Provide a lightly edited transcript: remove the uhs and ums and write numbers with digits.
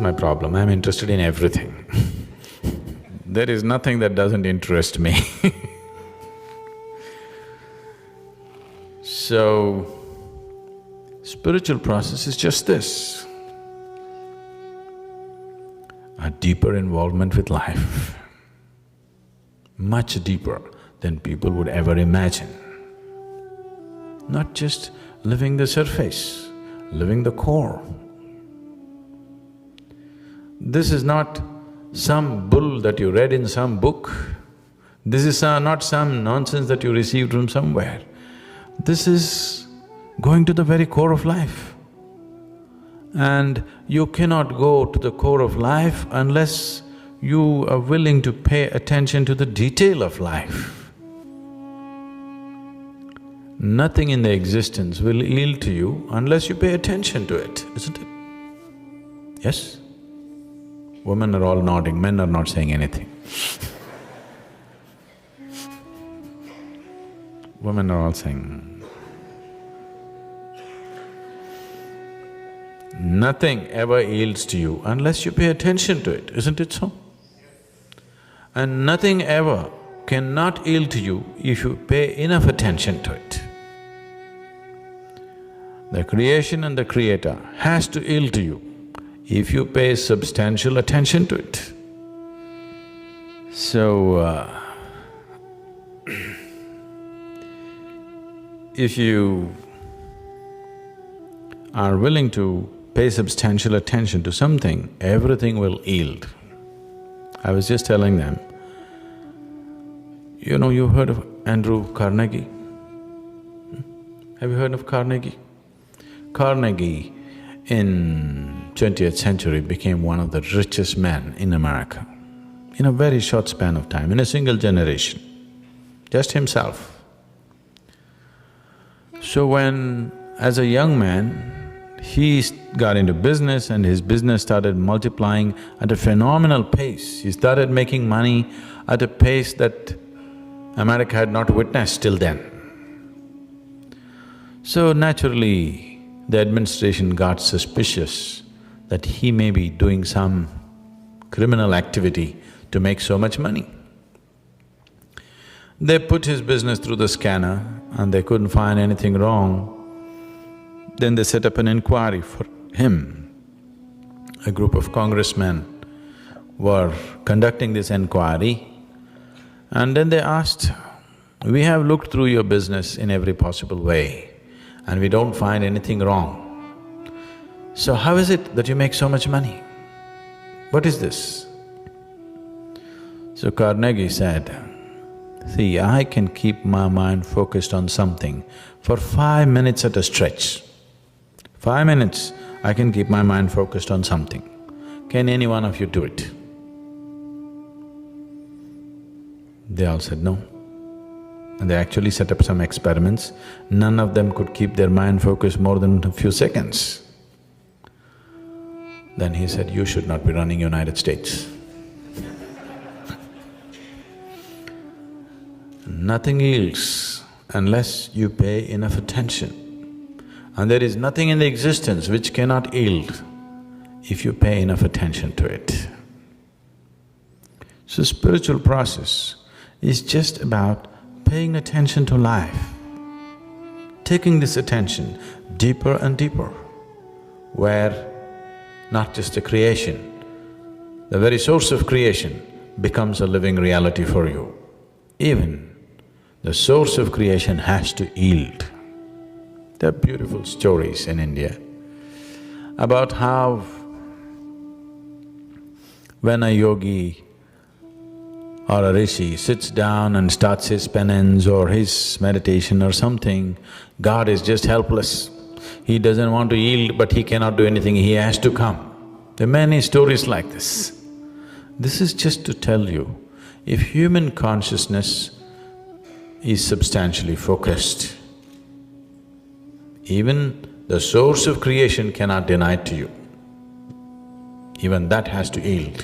my problem, I'm interested in everything. There is nothing that doesn't interest me. So, spiritual process is just this, a deeper involvement with life, much deeper than people would ever imagine. Not just living the surface, living the core. This is not some bull that you read in some book. This is not some nonsense that you received from somewhere. This is going to the very core of life. And you cannot go to the core of life unless you are willing to pay attention to the detail of life. Nothing in the existence will yield to you unless you pay attention to it, isn't it? Yes? Women are all nodding, men are not saying anything. Women are all saying, nothing ever yields to you unless you pay attention to it, isn't it so? And nothing ever cannot yield to you if you pay enough attention to it. The creation and the creator has to yield to you if you pay substantial attention to it. So, if you are willing to pay substantial attention to something, everything will yield. I was just telling them, you know, you heard of Andrew Carnegie? Have you heard of Carnegie? Carnegie in 20th century became one of the richest men in America in a very short span of time, in a single generation, just himself. So when, as a young man, he got into business and his business started multiplying at a phenomenal pace. He started making money at a pace that America had not witnessed till then. So naturally, the administration got suspicious that he may be doing some criminal activity to make so much money. They put his business through the scanner and they couldn't find anything wrong. Then they set up an inquiry for him. A group of congressmen were conducting this inquiry, and then they asked, "We have looked through your business in every possible way and we don't find anything wrong. So how is it that you make so much money? What is this?" So Carnegie said, "See, I can keep my mind focused on something for 5 minutes at a stretch. 5 minutes, I can keep my mind focused on something. Can any one of you do it?" They all said no. And they actually set up some experiments. None of them could keep their mind focused more than a few seconds. Then he said, "You should not be running United States." Nothing yields unless you pay enough attention. And there is nothing in the existence which cannot yield if you pay enough attention to it. So spiritual process is just about paying attention to life, taking this attention deeper and deeper, where not just the creation, the very source of creation becomes a living reality for you. Even the source of creation has to yield. There are beautiful stories in India about how when a yogi or a rishi sits down and starts his penance or his meditation or something, God is just helpless. He doesn't want to yield, but he cannot do anything, he has to come. There are many stories like this. This is just to tell you, if human consciousness is substantially focused, even the source of creation cannot deny it to you. Even that has to yield.